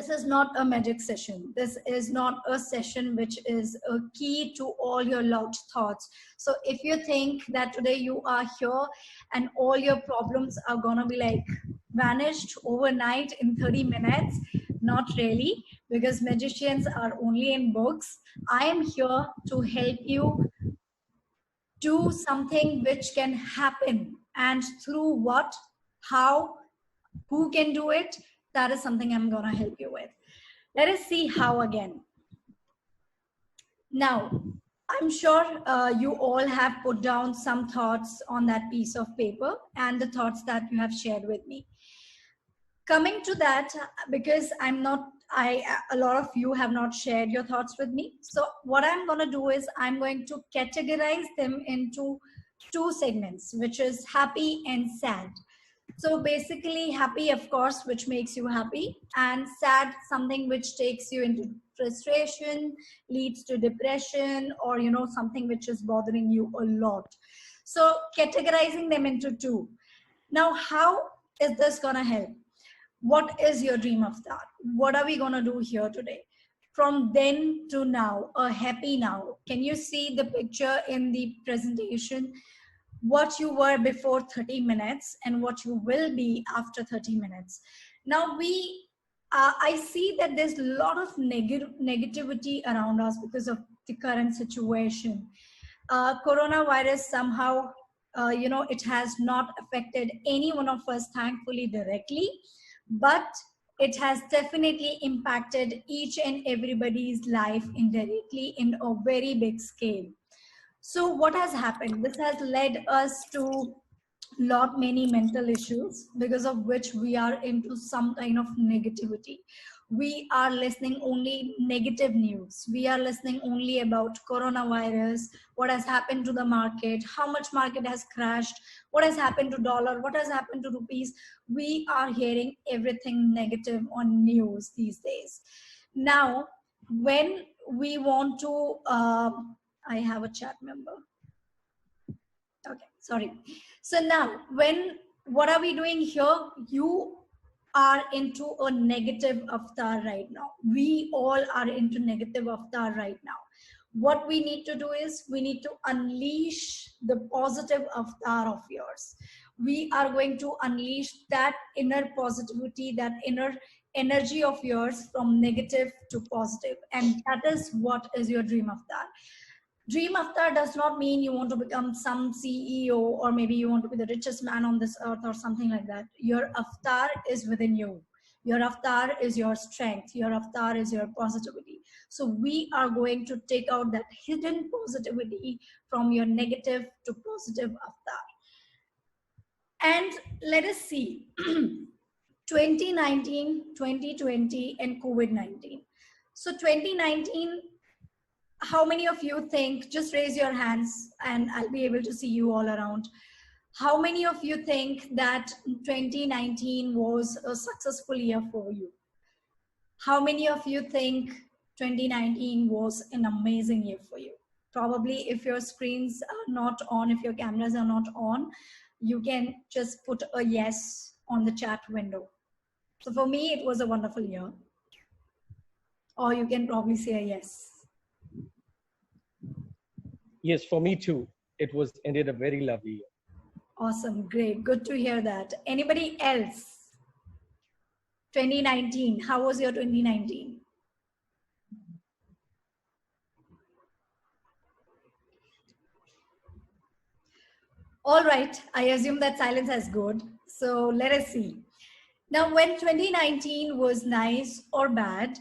this is not a magic session. This is not a session which is a key to all your loud thoughts. So if you think that today you are here and all your problems are gonna be like vanished overnight in 30 minutes, not really, because magicians are only in books. I am here to help you do something which can happen, and through what, how, who can do it, that is something I'm gonna help you with. Let us see how again. Now, I'm sure you all have put down some thoughts on that piece of paper and the thoughts that you have shared with me. Coming to that, because a lot of you have not shared your thoughts with me. So what I'm gonna do is I'm going to categorize them into two segments, which is happy and sad. So basically happy, of course, which makes you happy, and sad, something which takes you into frustration, leads to depression, or something which is bothering you a lot. So categorizing them into two. Now, how is this gonna help? What is your dream avatar? What are we gonna do here today? From then to now, a happy now. Can you see the picture in the presentation? What you were before 30 minutes and what you will be after 30 minutes. Now I see that there's a lot of negativity around us because of the current situation. Coronavirus somehow, it has not affected any one of us, thankfully, directly, but it has definitely impacted each and everybody's life indirectly in a very big scale. So what has happened? This has led us to many mental issues, because of which we are into some kind of negativity. We are listening only negative news. We are listening only about coronavirus, what has happened to the market, how much market has crashed, what has happened to dollar, what has happened to rupees. We are hearing everything negative on news these days. Now, when we want to, I have a chat member. Okay, sorry. So now, what are we doing here? You are into a negative avatar right now. We all are into negative avatar right now. What we need to do is we need to unleash the positive avatar of yours. We are going to unleash that inner positivity, that inner energy of yours from negative to positive. And that is what is your dream avatar. Dream avatar does not mean you want to become some CEO, or maybe you want to be the richest man on this earth or something like that. Your avatar is within you. Your avatar is your strength. Your avatar is your positivity. So we are going to take out that hidden positivity from your negative to positive avatar. And let us see 2019, 2020 and COVID-19. So 2019, how many of you think, just raise your hands and I'll be able to see you all around. How many of you think that 2019 was a successful year for you? How many of you think 2019 was an amazing year for you? Probably if your screens are not on, if your cameras are not on, you can just put a yes on the chat window. So for me, it was a wonderful year. Or you can probably say a yes. Yes, for me too. It was indeed a very lovely year. Awesome, great, good to hear that. Anybody else? 2019, how was your 2019? All right, I assume that silence is good. So let us see. Now, when 2019 was nice or bad,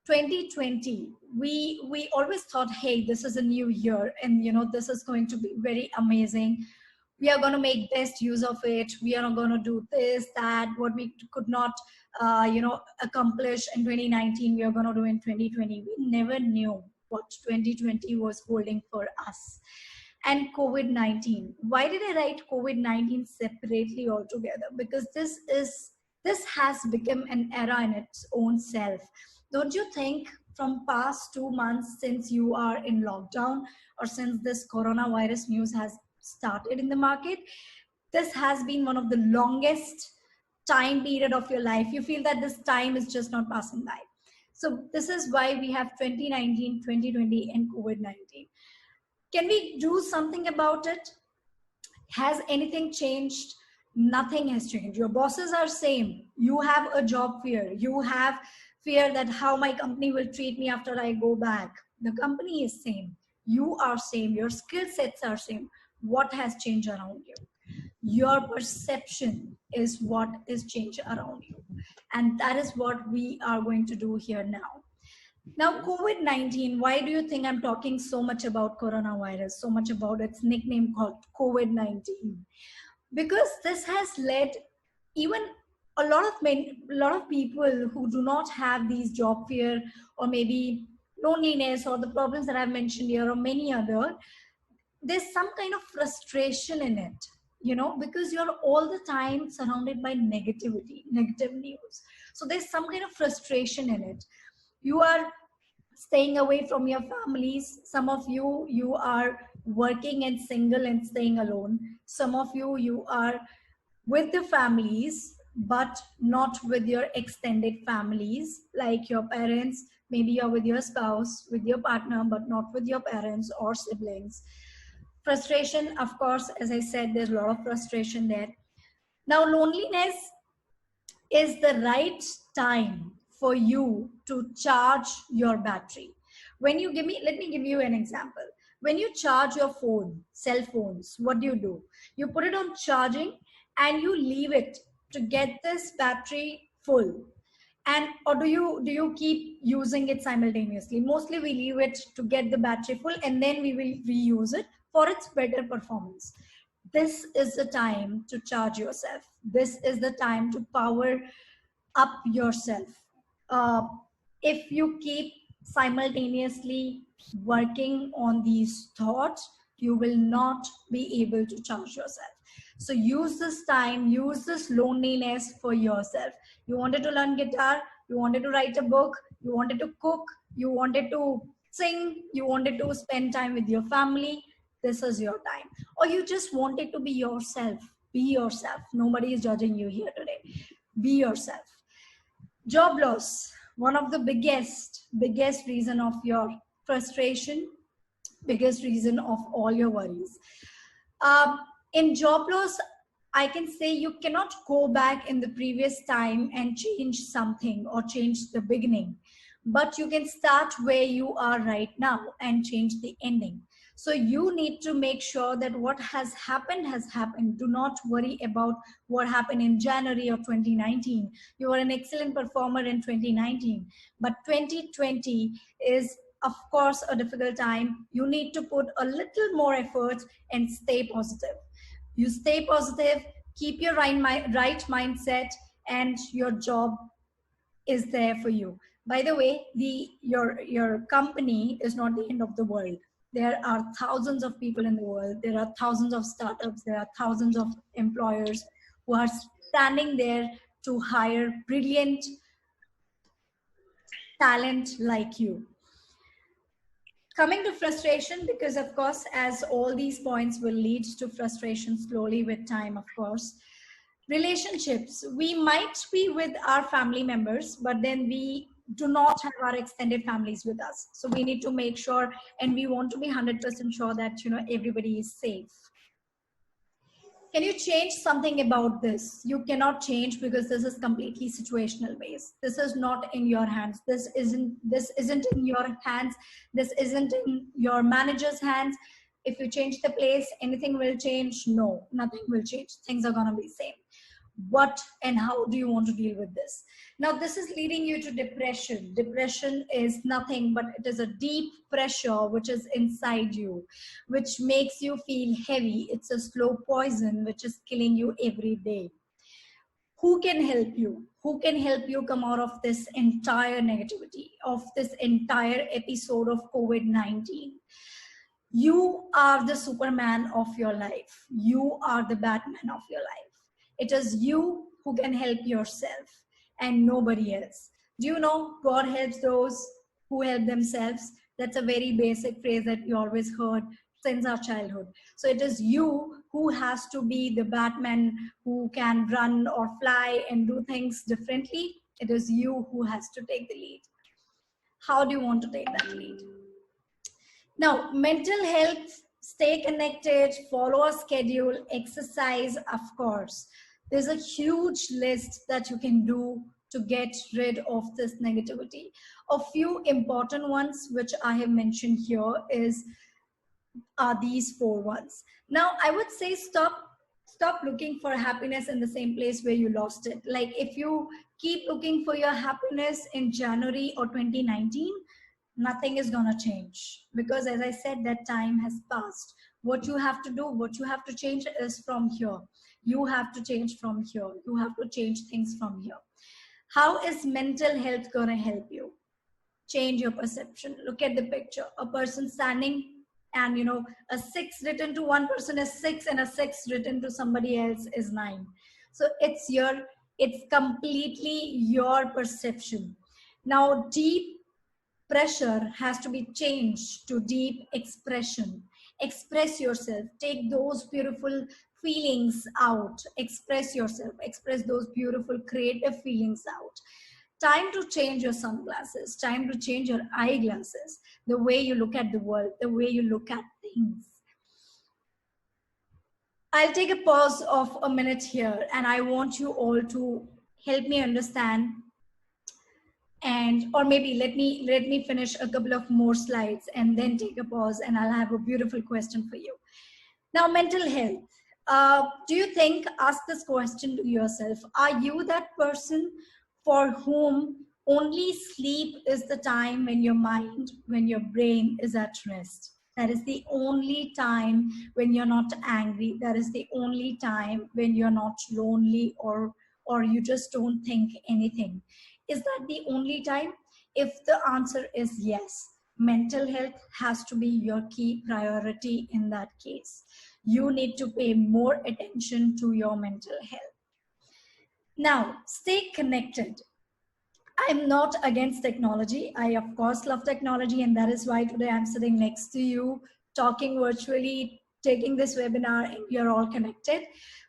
2020, we always thought, hey, this is a new year and this is going to be very amazing. We are going to make best use of it. We are going to do this, that, what we could not accomplish in 2019, we are going to do in 2020. We never knew what 2020 was holding for us. And COVID-19, why did I write COVID-19 separately altogether? Because this has become an era in its own self. Don't you think from past 2 months since you are in lockdown, or since this coronavirus news has started in the market, this has been one of the longest time period of your life, you feel that this time is just not passing by. So this is why we have 2019, 2020 and COVID-19. Can we do something about it? Has anything changed? Nothing has changed. Your bosses are same. You have a job fear. You have fear that how my company will treat me after I go back. The company is same. You are same. Your skill sets are same. What has changed around you? Your perception is what is changed around you. And that is what we are going to do here now. Now, COVID-19, why do you think I'm talking so much about coronavirus, so much about its nickname called COVID-19? Because this has led even a lot of people who do not have these job fear or maybe loneliness or the problems that I've mentioned here or many other, there's some kind of frustration in it, you know, because you're all the time surrounded by negativity, negative news. So there's some kind of frustration in it. You are staying away from your families. Some of you, you are working and single and staying alone. Some of you, you are with the families, but not with your extended families, like your parents. Maybe you're with your spouse, with your partner, but not with your parents or siblings. Frustration, of course, as I said, there's a lot of frustration there. Now, loneliness is the right time for you to charge your battery. When you let me give you an example. When you charge your phone, cell phones, what do? You put it on charging and you leave it to get this battery full. And or do you keep using it simultaneously? Mostly we leave it to get the battery full and then we will reuse it for its better performance. This is the time to charge yourself. This is the time to power up yourself. If you keep simultaneously working on these thoughts, you will not be able to charge yourself. So use this time, use this loneliness for yourself. You wanted to learn guitar, you wanted to write a book, you wanted to cook, you wanted to sing, you wanted to spend time with your family. This is your time. Or you just wanted to be yourself. Be yourself. Nobody is judging you here today. Be yourself. Job loss, one of the biggest reason of your frustration, biggest reason of all your worries. In job loss, I can say you cannot go back in the previous time and change something or change the beginning, but you can start where you are right now and change the ending. So you need to make sure that what has happened has happened. Do not worry about what happened in January of 2019. You were an excellent performer in 2019, but 2020 is of course a difficult time. You need to put a little more effort and stay positive. You stay positive, keep your right mindset, and your job is there for you. By the way, your company is not the end of the world. There are thousands of people in the world. There are thousands of startups. There are thousands of employers who are standing there to hire brilliant talent like you. Coming to frustration, because of course, as all these points will lead to frustration slowly with time, of course. Relationships, we might be with our family members, but then we do not have our extended families with us. So we need to make sure, and we want to be 100% sure that, you know, everybody is safe. Can you change something about this? You cannot change, because this is completely situational based. This is not in your hands. This isn't in your hands. This isn't in your manager's hands. If you change the place, anything will change? No, nothing will change. Things are gonna be same. What and how do you want to deal with this? Now, this is leading you to depression. Depression is nothing but it is a deep pressure which is inside you, which makes you feel heavy. It's a slow poison which is killing you every day. Who can help you? Who can help you come out of this entire negativity, of this entire episode of COVID-19? You are the Superman of your life. You are the Batman of your life. It is you who can help yourself and nobody else. Do you know God helps those who help themselves? That's a very basic phrase that you always heard. since our childhood. So it is you who has to be the Batman who can run or fly and do things differently. It is you who has to take the lead. How do you want to take that lead? Now, mental health, stay connected, follow a schedule, exercise, of course. There's a huge list that you can do to get rid of this negativity. A few important ones which I have mentioned here are these 4 ones. Now, I would say stop looking for happiness in the same place where you lost it. Like if you keep looking for your happiness in January or 2019, nothing is going to change, because as I said, that time has passed. What you have to do, what you have to change is from here. You have to change from here. You have to change things from here. How is mental health going to help you? Change your perception. Look at the picture. A person standing, and a 6 written to one person is 6 and a 6 written to somebody else is 9. So it's completely your perception. Now, deep pressure has to be changed to deep expression. Express yourself. Take those beautiful feelings out. Express yourself. Express those beautiful creative feelings out. Time to change your sunglasses. Time to change your eyeglasses. The way you look at the world. The way you look at things. I'll take a pause of a minute here, and I want you all to help me understand, or maybe let me finish a couple of more slides and then take a pause, and I'll have a beautiful question for you. Now, mental health. Do you think, ask this question to yourself, are you that person for whom only sleep is the time when your mind, when your brain is at rest? That is the only time when you're not angry. That is the only time when you're not lonely or you just don't think anything. Is that the only time? If the answer is yes, mental health has to be your key priority in that case. You need to pay more attention to your mental health. Now, stay connected. I'm not against technology. I, of course, love technology, and that is why today I'm sitting next to you, talking virtually, taking this webinar, and you're all connected.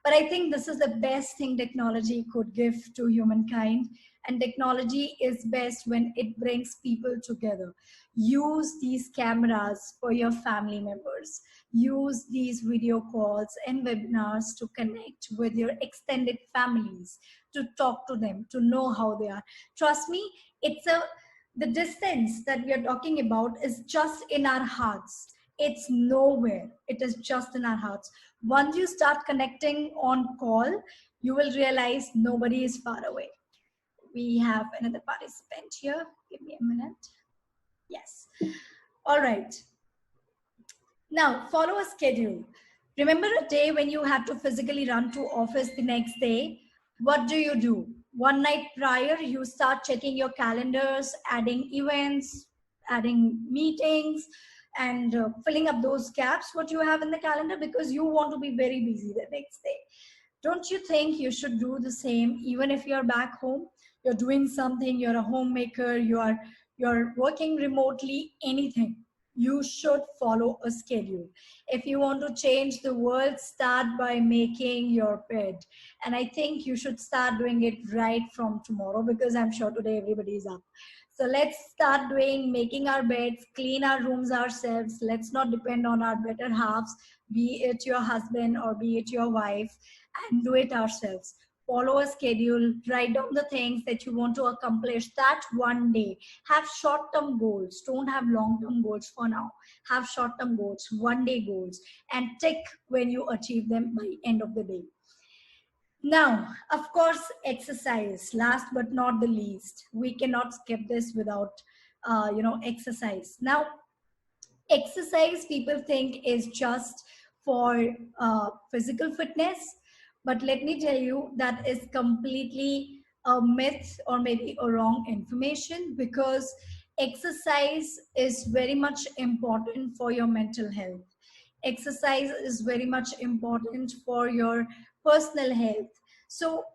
But I think this is the best thing technology could give to humankind. And technology is best when it brings people together. Use these cameras for your family members. Use these video calls and webinars to connect with your extended families, to talk to them, to know how they are. Trust me, the distance that we are talking about is just in our hearts. It's nowhere. It is just in our hearts. Once you start connecting on call, you will realize nobody is far away. We have another participant here. Give me a minute. Yes. All right. Now, follow a schedule. Remember a day when you had to physically run to office the next day? What do? One night prior, you start checking your calendars, adding events, adding meetings, and filling up those gaps, what you have in the calendar, because you want to be very busy the next day. Don't you think you should do the same even if you're back home? You're doing something, you're a homemaker, you're working remotely, anything. You should follow a schedule. If you want to change the world, start by making your bed. And I think you should start doing it right from tomorrow, because I'm sure today everybody is up. So let's start making our beds, clean our rooms ourselves. Let's not depend on our better halves, be it your husband or be it your wife, and do it ourselves. Follow a schedule, write down the things that you want to accomplish that one day. Have short-term goals. Don't have long-term goals for now. Have short-term goals, one-day goals, and tick when you achieve them by end of the day. Now, of course, exercise, last but not the least. We cannot skip this without, exercise. Now, exercise people think is just for physical fitness, but let me tell you that is completely a myth or maybe a wrong information, because exercise is very much important for your mental health. Exercise is very much important for your personal health. So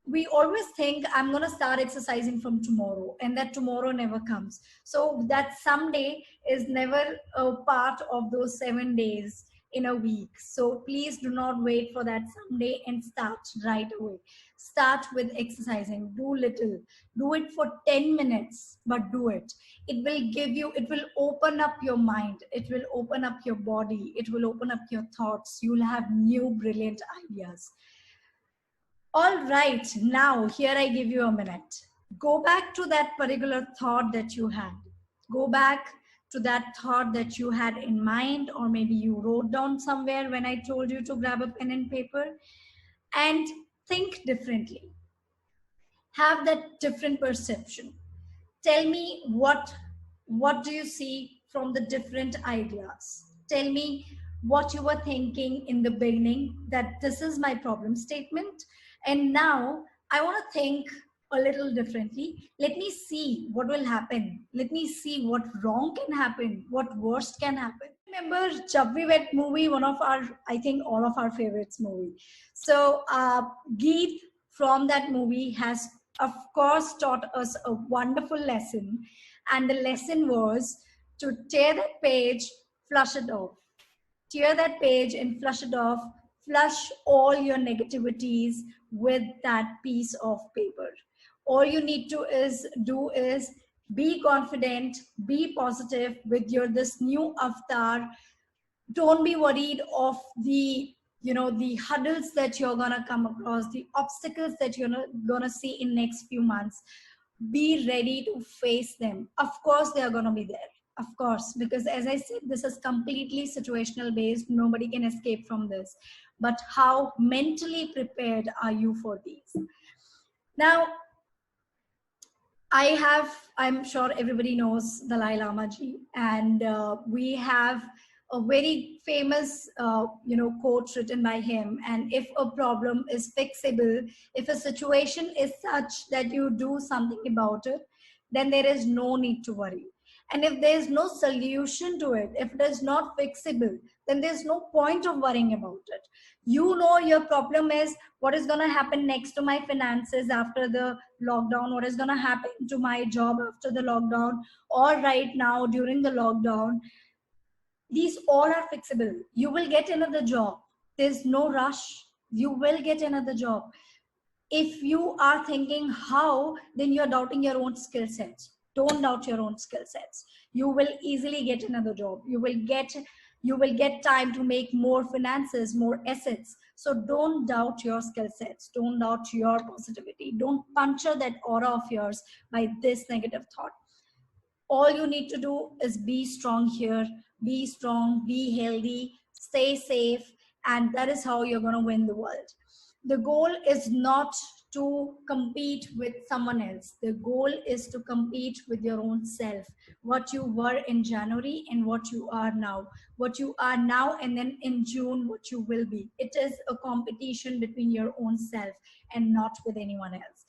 we always think I'm going to start exercising from tomorrow, and that tomorrow never comes. So that someday is never a part of those 7 days in a week. So please do not wait for that someday and start right away. Start with exercising. Do little. Do it for 10 minutes, but do it. It will give you, it will open up your mind. It will open up your body. It will open up your thoughts. You'll have new brilliant ideas. All right, now here I give you a minute. Go back to that particular thought that you had. Go back to that thought that you had in mind, or maybe you wrote down somewhere when I told you to grab a pen and paper, and think differently. Have that different perception. Tell me what do you see from the different ideas. Tell me what you were thinking in the beginning, that this is my problem statement, and now I want to think a little differently. Let me see what will happen. Let me see what wrong can happen, what worst can happen. Remember Jab We Met movie, one of our, I think all of our favorites movie. So Geet from that movie has of course taught us a wonderful lesson, and the lesson was to tear that page, flush it off. Tear that page and flush it off. Flush all your negativities with that piece of paper. All you need to do is be confident, be positive with your this new avatar. Don't be worried of the the hurdles that you're gonna come across, the obstacles that you're gonna see in next few months. Be ready to face them. Of course they are gonna be there, of course, because as I said, this is completely situational based. Nobody can escape from this. But how mentally prepared are you for these? Now, I'm sure everybody knows Dalai Lama ji, and we have a very famous, quote written by him. And if a problem is fixable, if a situation is such that you do something about it, then there is no need to worry. And if there is no solution to it, if it is not fixable, then there's no point of worrying about it. You know your problem is what is going to happen next to my finances after the lockdown, what is going to happen to my job after the lockdown, or right now during the lockdown. These all are fixable. You will get another job. There's no rush. You will get another job. If you are thinking how, then you're doubting your own skill sets. Don't doubt your own skill sets. You will easily get another job. You will get time to make more finances, more assets. So don't doubt your skill sets. Don't doubt your positivity. Don't puncture that aura of yours by this negative thought. All you need to do is be strong here. Be strong, be healthy, stay safe, and that is how you're going to win the world. The goal is not to compete with someone else. The goal is to compete with your own self. What you were in January and what you are now. What you are now, and then in June, what you will be. It is a competition between your own self and not with anyone else.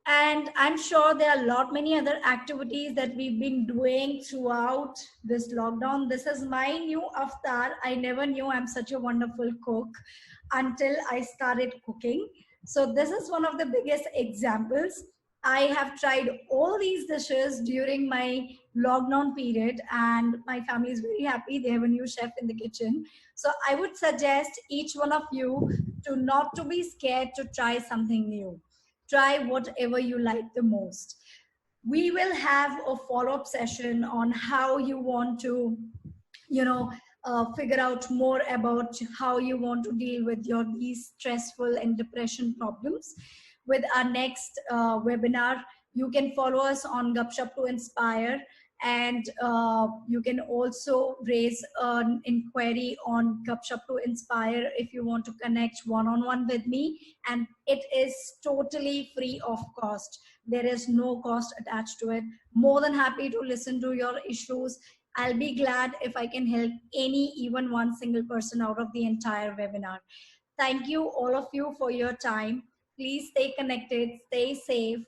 And I'm sure there are many other activities that we've been doing throughout this lockdown. This is my new avatar. I never knew I'm such a wonderful cook until I started cooking. So this is one of the biggest examples. I have tried all these dishes during my lockdown period, and my family is very happy. They have a new chef in the kitchen. So I would suggest each one of you to not to be scared to try something new. Try whatever you like the most. We will have a follow-up session on how you want to, figure out more about how you want to deal with these stressful and depression problems with our next webinar. You can follow us on Gupshuptoinspire, and you can also raise an inquiry on Gupshuptoinspire if you want to connect one-on-one with me, and it is totally free of cost. There is no cost attached to it. More than happy to listen to your issues. I'll be glad if I can help even one single person out of the entire webinar. Thank you all of you for your time. Please stay connected, stay safe,